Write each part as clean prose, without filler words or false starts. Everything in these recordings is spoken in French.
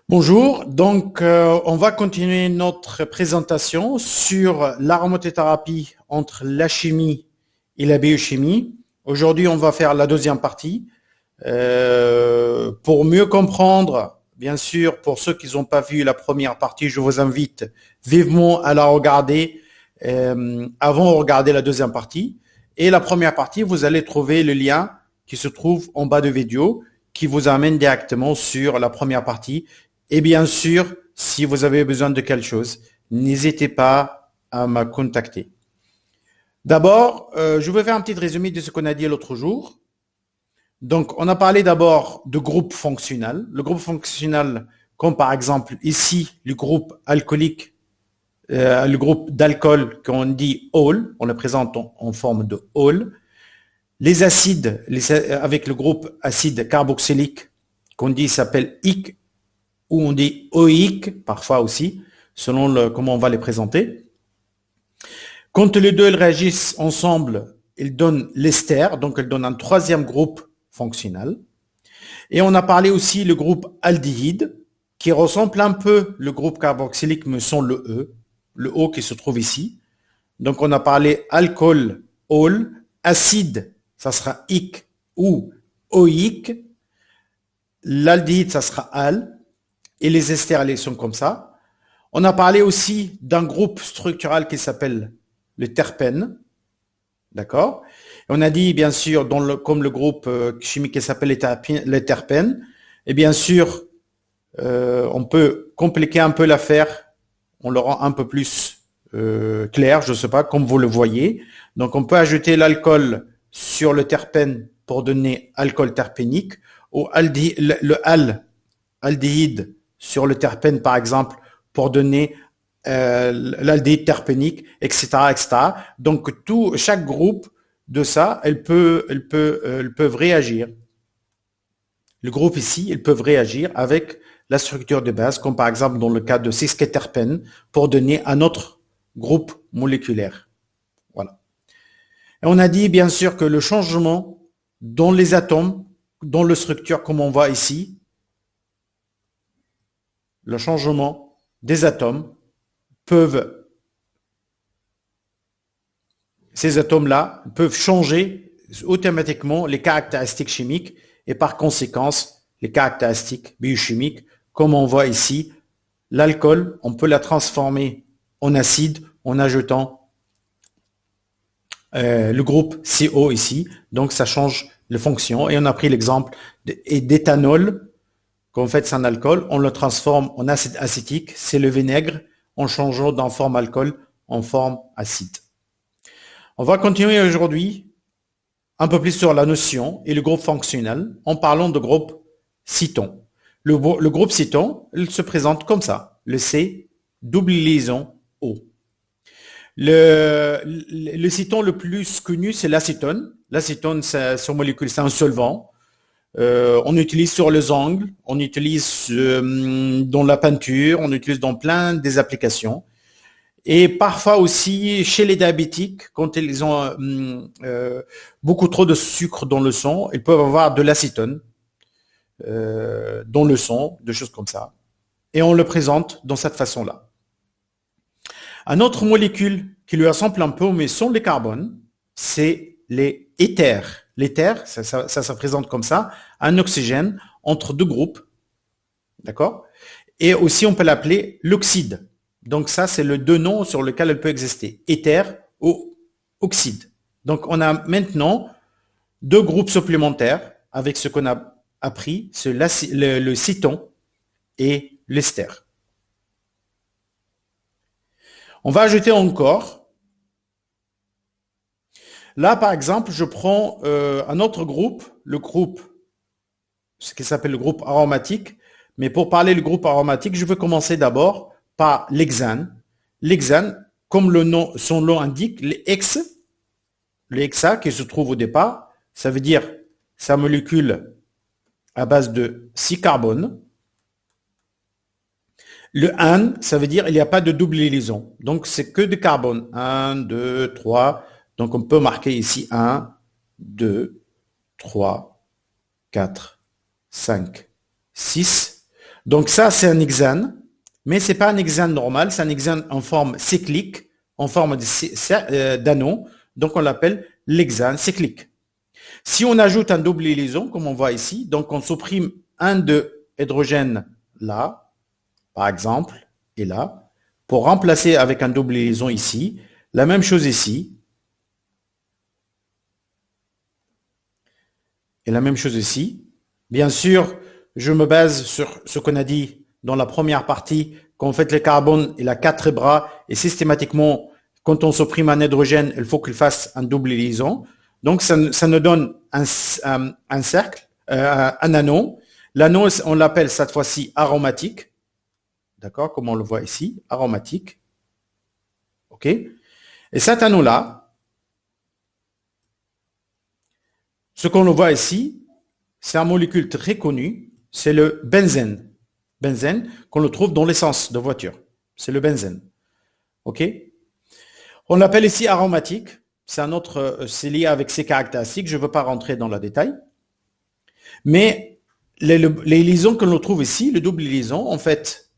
Bonjour, on va continuer notre présentation sur l'aromathérapie entre la chimie et la biochimie. Aujourd'hui, on va faire la deuxième partie. Pour mieux comprendre, bien sûr, pour ceux qui n'ont pas vu la première partie, je vous invite vivement à la regarder avant de regarder la deuxième partie. Et la première partie, vous allez trouver le lien qui se trouve en bas de vidéo qui vous amène directement sur la première partie. Et bien sûr, si vous avez besoin de quelque chose, n'hésitez pas à me contacter. D'abord, je vais faire un petit résumé de ce qu'on a dit l'autre jour. Donc, on a parlé d'abord de groupe fonctionnel. Le groupe fonctionnel, comme par exemple ici, le groupe alcoolique, le groupe d'alcool qu'on dit all, on le présente en forme de all. Les acides, avec le groupe acide carboxylique, qu'on dit s'appelle IC, ou on dit OIC, parfois aussi, selon comment on va les présenter. Quand les deux réagissent ensemble, ils donnent l'ester, donc ils donnent un troisième groupe fonctionnel. Et on a parlé aussi le groupe aldéhyde, qui ressemble un peu le groupe carboxylique, mais sans le O qui se trouve ici. Donc on a parlé alcool, all, acide, ça sera IC ou OIC, l'aldéhyde, ça sera al, et les esters, ils sont comme ça. On a parlé aussi d'un groupe structural qui s'appelle le terpène, d'accord. On a dit, bien sûr, comme le groupe chimique qui s'appelle les terpènes, et bien sûr, on peut compliquer un peu l'affaire, on le rend un peu plus clair, je ne sais pas, comme vous le voyez. Donc, on peut ajouter l'alcool sur le terpène pour donner alcool terpénique, ou aldéhyde sur le terpène, par exemple, pour donner l'aldéhyde terpénique, etc., etc. Donc, chaque groupe de ça, elles peuvent réagir. Le groupe ici, ils peuvent réagir avec la structure de base, comme par exemple dans le cas de cis-quaterpène, pour donner un autre groupe moléculaire. Voilà. Et on a dit, bien sûr, que le changement dans les atomes, dans la structure, comme on voit ici, le changement des atomes ces atomes-là peuvent changer automatiquement les caractéristiques chimiques et par conséquence les caractéristiques biochimiques. Comme on voit ici, l'alcool, on peut la transformer en acide en ajoutant le groupe CO ici. Donc ça change de fonction. Et on a pris l'exemple d'éthanol. Qu'en fait, c'est un alcool, on le transforme en acide acétique, c'est le vinaigre, en changeant d'une forme alcool en forme acide. On va continuer aujourd'hui un peu plus sur la notion et le groupe fonctionnel en parlant de groupe céton. Le groupe céton, il se présente comme ça, le C, double liaison O. Le céton le plus connu, c'est l'acétone. L'acétone, son molécule, c'est un solvant. On utilise sur les ongles, on utilise dans la peinture, on utilise dans plein des applications. Et parfois aussi chez les diabétiques, quand ils ont beaucoup trop de sucre dans le sang, ils peuvent avoir de l'acétone dans le sang, des choses comme ça. Et on le présente dans cette façon-là. Un autre molécule qui lui ressemble un peu, mais sans les carbones, c'est les éthers. L'éther, ça se présente comme ça, un oxygène entre deux groupes, d'accord. Et aussi, on peut l'appeler l'oxyde. Donc ça, c'est le deux noms sur lequel elle peut exister, éther ou oxyde. Donc on a maintenant deux groupes supplémentaires avec ce qu'on a appris, c'est le céton et l'ester. On va ajouter encore. Là, par exemple, je prends un autre groupe, le groupe, ce qui s'appelle le groupe aromatique. Mais pour parler du groupe aromatique, je vais commencer d'abord par l'hexane. L'hexane, comme son nom indique, le hexa qui se trouve au départ, ça veut dire sa molécule à base de 6 carbones. Le ane, ça veut dire il n'y a pas de double liaison. Donc, c'est que de carbone. 1, 2, 3. Donc, on peut marquer ici 1, 2, 3, 4, 5, 6. Donc ça, c'est un hexane, mais c'est pas un hexane normal, c'est un hexane en forme cyclique, en forme d'anneau. Donc on l'appelle l'hexane cyclique. Si on ajoute un double liaison, comme on voit ici, donc on supprime un de hydrogène là, par exemple, et là, pour remplacer avec un double liaison ici. La même chose ici. Et la même chose ici. Bien sûr, je me base sur ce qu'on a dit dans la première partie, qu'en fait le carbone, il a 4 bras et systématiquement, quand on supprime un hydrogène, il faut qu'il fasse un double liaison. Donc, ça nous donne un cercle, un anneau. L'anneau, on l'appelle cette fois-ci aromatique. D'accord, comme on le voit ici, aromatique. OK. Et cet anneau-là, ce qu'on le voit ici, c'est un molécule très connu, c'est le benzène. Benzène qu'on le trouve dans l'essence de voiture. C'est le benzène. OK. On l'appelle ici aromatique. C'est un autre, c'est lié avec ses caractéristiques. Je ne veux pas rentrer dans le détail. Mais les liaisons que l'on trouve ici, le double liaison, en fait,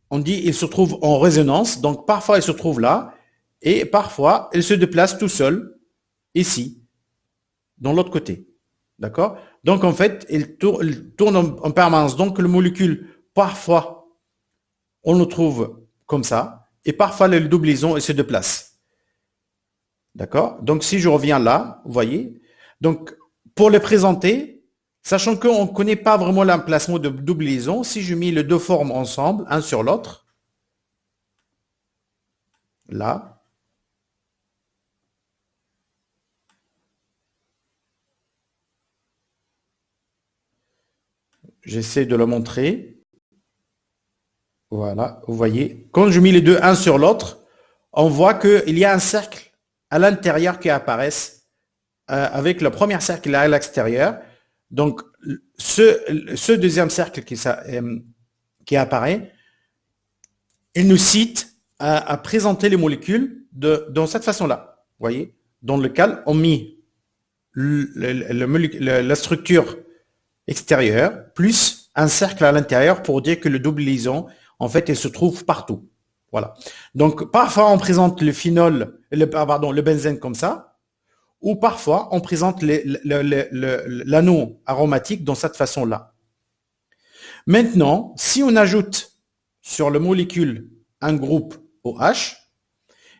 on dit il se trouve en résonance. Donc parfois il se trouve là et parfois il se déplace tout seul ici, dans l'autre côté. D'accord? Donc en fait, il tourne en permanence. Donc le molécule, parfois, on le trouve comme ça et parfois le double liaison il se déplace. D'accord? Donc, si je reviens là, vous voyez, donc, pour les présenter, sachant qu'on ne connaît pas vraiment l'emplacement de double liaison, si je mets les deux formes ensemble, un sur l'autre, là, j'essaie de le montrer. Voilà, vous voyez, quand je mets les deux un sur l'autre, on voit qu'il y a un cercle à l'intérieur qui apparaît avec le premier cercle à l'extérieur. Donc, ce deuxième cercle qui apparaît, il nous cite à présenter les molécules dans cette façon-là. Vous voyez, dans lequel on met la structure extérieure plus un cercle à l'intérieur pour dire que le double liaison, en fait, elle se trouve partout. Voilà. Donc, parfois, on présente le phénol, le benzène comme ça, ou parfois, on présente l'anneau aromatique dans cette façon-là. Maintenant, si on ajoute sur la molécule un groupe OH,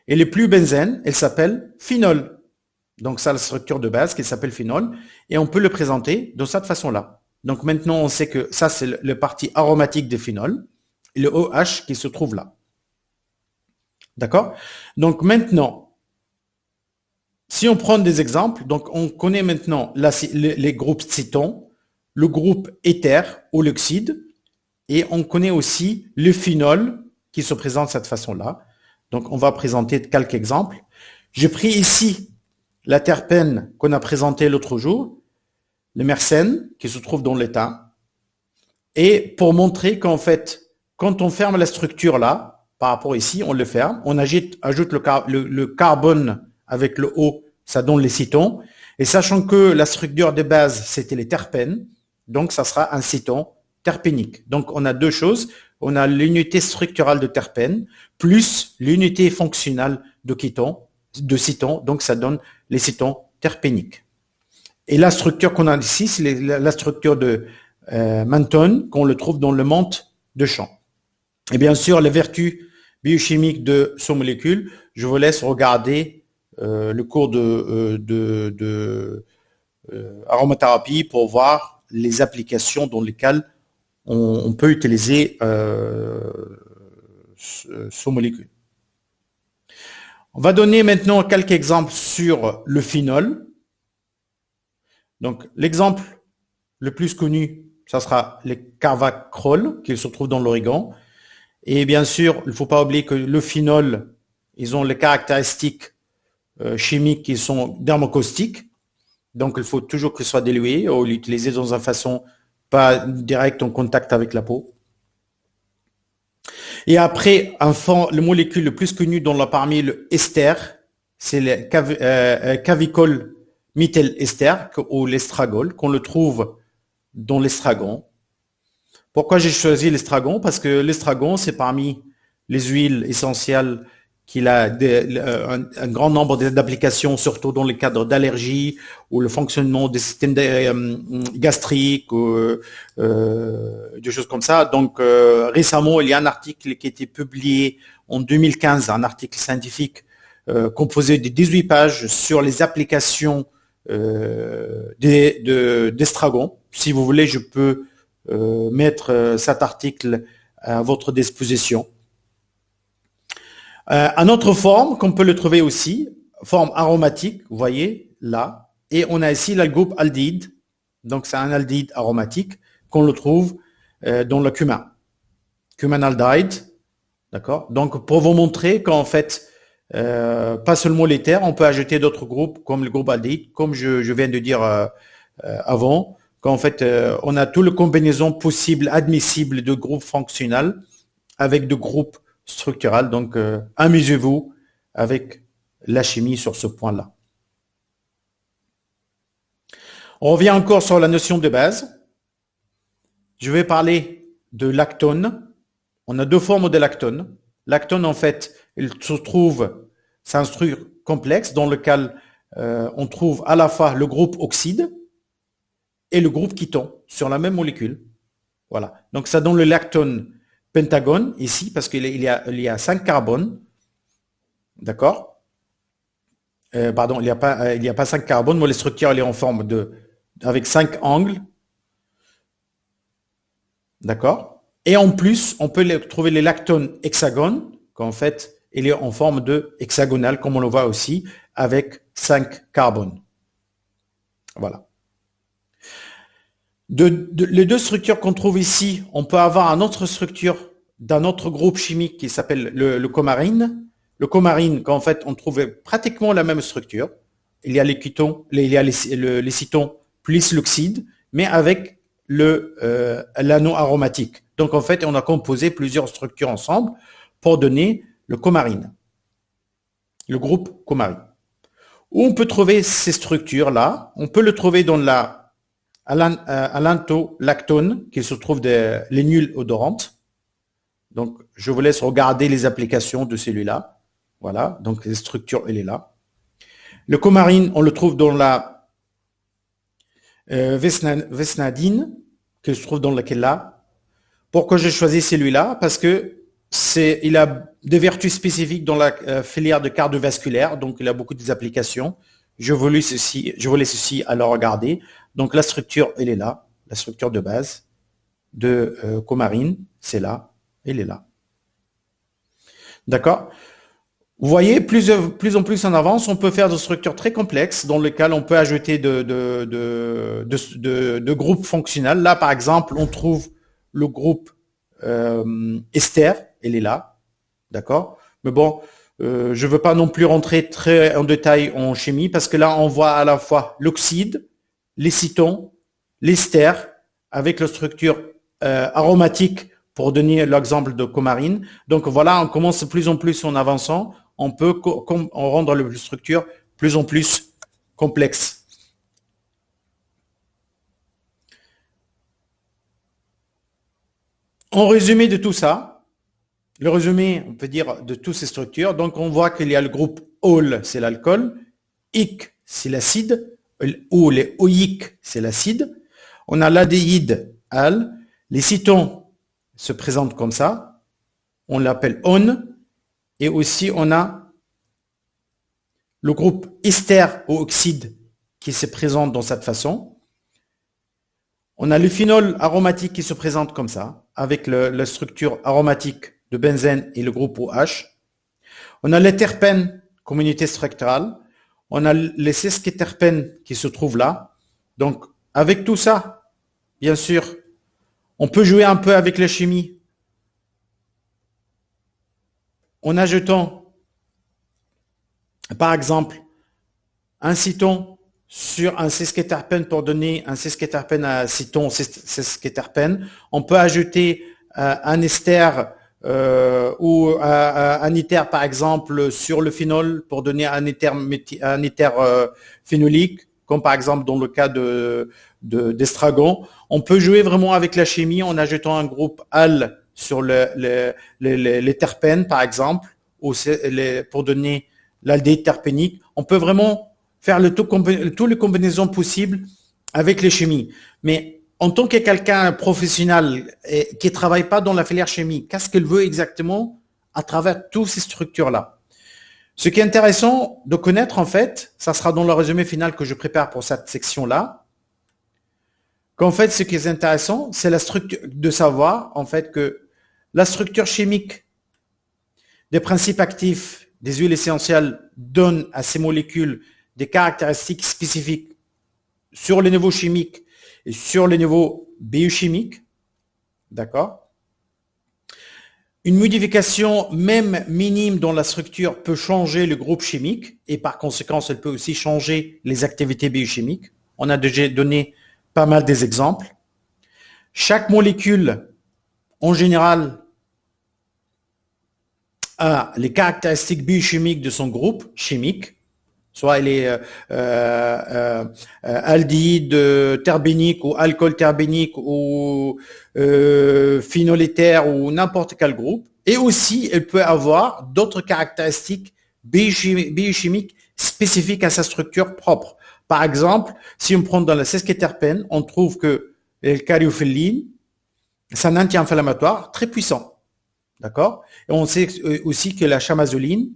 et le plus benzène, elle s'appelle phénol. Donc, ça, la structure de base qui s'appelle phénol, et on peut le présenter de cette façon-là. Donc, maintenant, on sait que ça, c'est le parti aromatique des phénols, et le OH qui se trouve là. D'accord? Donc, maintenant, si on prend des exemples, donc on connaît maintenant les groupes cétone, le groupe éther ou l'oxyde, et on connaît aussi le phénol qui se présente de cette façon-là. Donc, on va présenter quelques exemples. J'ai pris ici la terpène qu'on a présentée l'autre jour, le myrcène qui se trouve dans l'étain, et pour montrer qu'en fait, quand on ferme la structure là, par rapport ici, on le ferme, on ajoute le carbone avec le O, ça donne les cétones, et sachant que la structure de base, c'était les terpènes, donc ça sera un cétone terpénique. Donc on a deux choses, on a l'unité structurale de terpène, plus l'unité fonctionnelle de cétone, donc ça donne les cétones terpéniques. Et la structure qu'on a ici, c'est la structure de Manton, qu'on le trouve dans le menthe de champ. Et bien sûr, les vertus biochimiques de ce molécule, je vous laisse regarder le cours de aromathérapie pour voir les applications dans lesquelles on peut utiliser ce molécule. On va donner maintenant quelques exemples sur le phénol. Donc, l'exemple le plus connu, ça sera les carvacrol qui se trouvent dans l'Oregon. Et bien sûr, il ne faut pas oublier que le phénol, ils ont les caractéristiques chimiques qui sont dermocaustiques. Donc, il faut toujours que ce soit dilué ou l'utiliser dans une façon pas directe en contact avec la peau. Et après, le molécule le plus connu parmi le ester, c'est le cavicol méthylester ou l'estragol, qu'on le trouve dans l'estragon. Pourquoi j'ai choisi l'estragon? Parce que l'estragon, c'est parmi les huiles essentielles qu'il a un grand nombre d'applications, surtout dans les cadres d'allergie ou le fonctionnement des systèmes gastriques ou des choses comme ça. Donc récemment, il y a un article qui a été publié en 2015, un article scientifique composé de 18 pages sur les applications d'estragon. Si vous voulez, je peux mettre cet article à votre disposition. Une autre forme qu'on peut le trouver aussi, forme aromatique, vous voyez là, et on a ici le groupe aldéhyde, donc c'est un aldéhyde aromatique qu'on le trouve dans le cumin, cumanaldehyde, d'accord. Donc pour vous montrer qu'en fait, pas seulement les terres, on peut ajouter d'autres groupes comme le groupe aldéhyde, comme je viens de dire avant, qu'en fait on a toutes les combinaisons possibles, admissibles de groupes fonctionnels avec de groupes structurels. Donc amusez-vous avec la chimie sur ce point-là. On revient encore sur la notion de base. Je vais parler de lactone. On a deux formes de lactone. Lactone, en fait, il se trouve, c'est un structure complexe dans lequel on trouve à la fois le groupe oxyde et le groupe kéton sur la même molécule. Voilà. Donc ça donne le lactone pentagone ici parce qu'il y a 5 carbones. D'accord. Pardon, il n'y a pas 5 carbones, mais les structures elle est en forme avec 5 angles. D'accord. Et en plus, on peut trouver les lactones hexagones, qu'en fait, il est en forme de hexagonale, comme on le voit aussi, avec 5 carbones. Voilà. Les deux structures qu'on trouve ici, on peut avoir une autre structure d'un autre groupe chimique qui s'appelle le coumarine. Le coumarine, qu'en fait, on trouve pratiquement la même structure. Il y a les kétons, il y a les cétons plus l'oxyde, mais avec l'anneau aromatique. Donc, en fait, on a composé plusieurs structures ensemble pour donner le coumarine, le groupe coumarine. Où on peut trouver ces structures-là? On peut le trouver dans la allanto-lactone, qui se trouve des lignules odorantes. Donc, je vous laisse regarder les applications de celui-là. Voilà, donc la structure, elle est là. Le coumarine, on le trouve dans la vesnadine, qui se trouve dans laquelle là. Pourquoi j'ai choisi celui-là? Parce que il a des vertus spécifiques dans la filière de cardiovasculaire, donc il a beaucoup d'applications. Je vous laisse ceci à le regarder. Donc la structure, elle est là, la structure de base de coumarine, c'est là, elle est là. D'accord? Vous voyez, plus en plus en avance, on peut faire des structures très complexes dans lesquelles on peut ajouter de groupes fonctionnels. Là, par exemple, on trouve le groupe ester, elle est là, d'accord? Mais bon, je ne veux pas non plus rentrer très en détail en chimie parce que là, on voit à la fois l'oxyde, les cétons, l'ester, avec la structure aromatique pour donner l'exemple de coumarine. Donc voilà, on commence de plus en plus en avançant, on peut rendre la structure plus en plus complexe. En résumé de tout ça, le résumé, on peut dire, de toutes ces structures, donc on voit qu'il y a le groupe ol, c'est l'alcool, ic, c'est l'acide, ou les oïques, c'est l'acide. On a l'aldéhyde, al, les cétons se présentent comme ça, on l'appelle on, et aussi on a le groupe ester ou oxyde qui se présente dans cette façon. On a le phénol aromatique qui se présente comme ça, avec la structure aromatique de benzène et le groupe OH. On a les terpènes, communauté structurale. On a les sesquiterpènes qui se trouvent là. Donc, avec tout ça, bien sûr, on peut jouer un peu avec la chimie. En ajoutant, par exemple, un céton sur un sesquiterpène pour donner un sesquiterpène à céton, sesquiterpène. On peut ajouter un ester ou un éther, par exemple, sur le phénol pour donner un éther phénolique, comme par exemple dans le cas de d'estragon. On peut jouer vraiment avec la chimie en ajoutant un groupe al sur les terpènes, par exemple, ou pour donner l'aldéhyde terpénique. On peut vraiment faire toutes les combinaisons possibles avec les chimies. Mais en tant que quelqu'un professionnel qui ne travaille pas dans la filière chimie, qu'est-ce qu'il veut exactement à travers toutes ces structures-là? Ce qui est intéressant de connaître, en fait, ça sera dans le résumé final que je prépare pour cette section-là, qu'en fait, ce qui est intéressant, c'est la structure, de savoir, en fait, que la structure chimique des principes actifs des huiles essentielles donne à ces molécules des caractéristiques spécifiques sur le niveau chimique et sur le niveau biochimique, d'accord? Une modification même minime dans la structure peut changer le groupe chimique et par conséquent, elle peut aussi changer les activités biochimiques. On a déjà donné pas mal des exemples. Chaque molécule, en général, a les caractéristiques biochimiques de son groupe chimique. Soit il est aldéhyde terbénique ou alcool terbénique ou phénol éther ou n'importe quel groupe. Et aussi, elle peut avoir d'autres caractéristiques biochimiques spécifiques à sa structure propre. Par exemple, si on prend dans la sesquiterpène, on trouve que le cariophyllène, c'est un anti-inflammatoire très puissant. D'accord? Et on sait aussi que la chamazoline,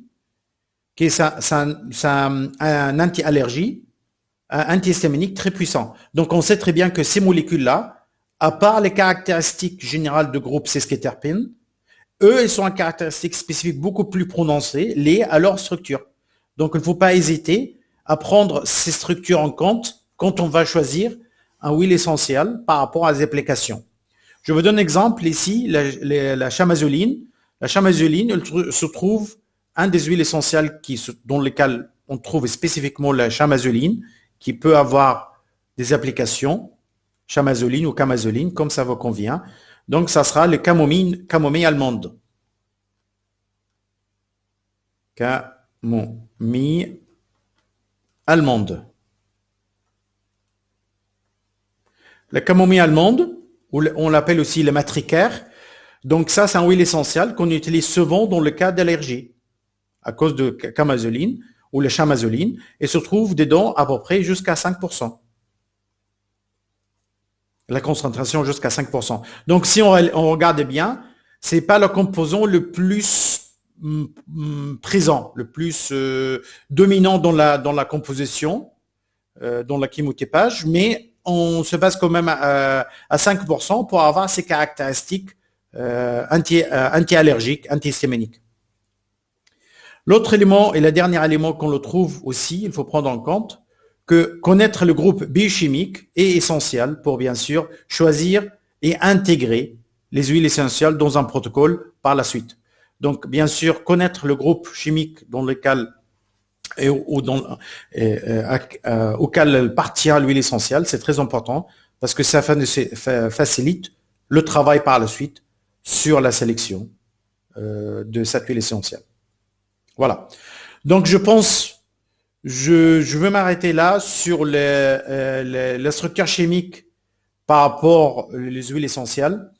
qui est un anti-allergie, un antihistaminique très puissant. Donc, on sait très bien que ces molécules-là, à part les caractéristiques générales de groupe sesquiterpène, eux, ils sont en caractéristiques spécifiques beaucoup plus prononcées, liées à leur structure. Donc, il ne faut pas hésiter à prendre ces structures en compte quand on va choisir un huile essentielle par rapport à des applications. Je vous donne un exemple ici, la chamazoline. La chamazoline, elle se trouve un des huiles essentielles dans lesquelles on trouve spécifiquement la chamazoline, qui peut avoir des applications, chamazoline ou camazoline, comme ça vous convient. Donc, ça sera le camomille allemande. Camomille allemande. La camomille allemande, on l'appelle aussi le matricaire. Donc, ça, c'est un huile essentielle qu'on utilise souvent dans le cas d'allergie, à cause de camazoline ou la chamazoline, et se trouve dedans à peu près jusqu'à 5%. La concentration jusqu'à 5%. Donc, si on regarde bien, c'est pas le composant le plus présent, le plus dominant dans la composition, dans la chémotypage, mais on se base quand même à 5% pour avoir ces caractéristiques anti-allergiques, antihistaminiques. L'autre élément et le dernier élément qu'on le trouve aussi, il faut prendre en compte que connaître le groupe biochimique est essentiel pour bien sûr choisir et intégrer les huiles essentielles dans un protocole par la suite. Donc bien sûr connaître le groupe chimique dans lequel auquel partira l'huile essentielle, c'est très important parce que ça facilite le travail par la suite sur la sélection de cette huile essentielle. Voilà. Donc, je pense, je veux m'arrêter là sur la structure chimique par rapport aux huiles essentielles.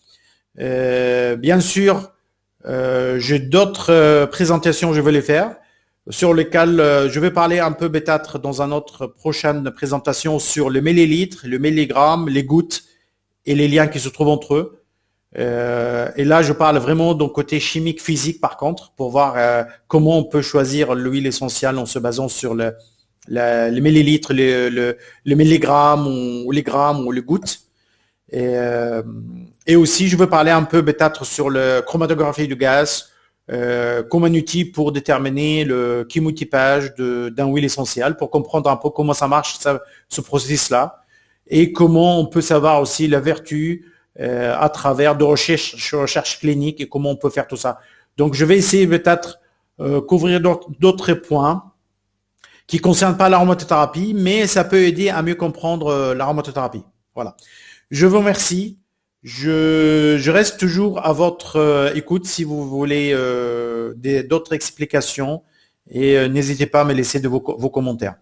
Bien sûr, j'ai d'autres présentations, je vais les faire, sur lesquelles je vais parler un peu peut-être dans une autre prochaine présentation sur le millilitre, le milligramme, les gouttes et les liens qui se trouvent entre eux. Et là, je parle vraiment d'un côté chimique, physique, par contre, pour voir comment on peut choisir l'huile essentielle en se basant sur le millilitre, le milligramme ou les grammes ou les gouttes. Et aussi, je veux parler un peu peut-être sur la chromatographie du gaz, comme un outil pour déterminer le chémotypage d'un huile essentielle, pour comprendre un peu comment ça marche, ce processus-là, et comment on peut savoir aussi la vertu à travers de recherches cliniques et comment on peut faire tout ça. Donc, je vais essayer peut-être couvrir d'autres points qui ne concernent pas l'aromathérapie, mais ça peut aider à mieux comprendre l'aromathérapie. Voilà. Je vous remercie. Je reste toujours à votre écoute si vous voulez d'autres explications et n'hésitez pas à me laisser vos commentaires.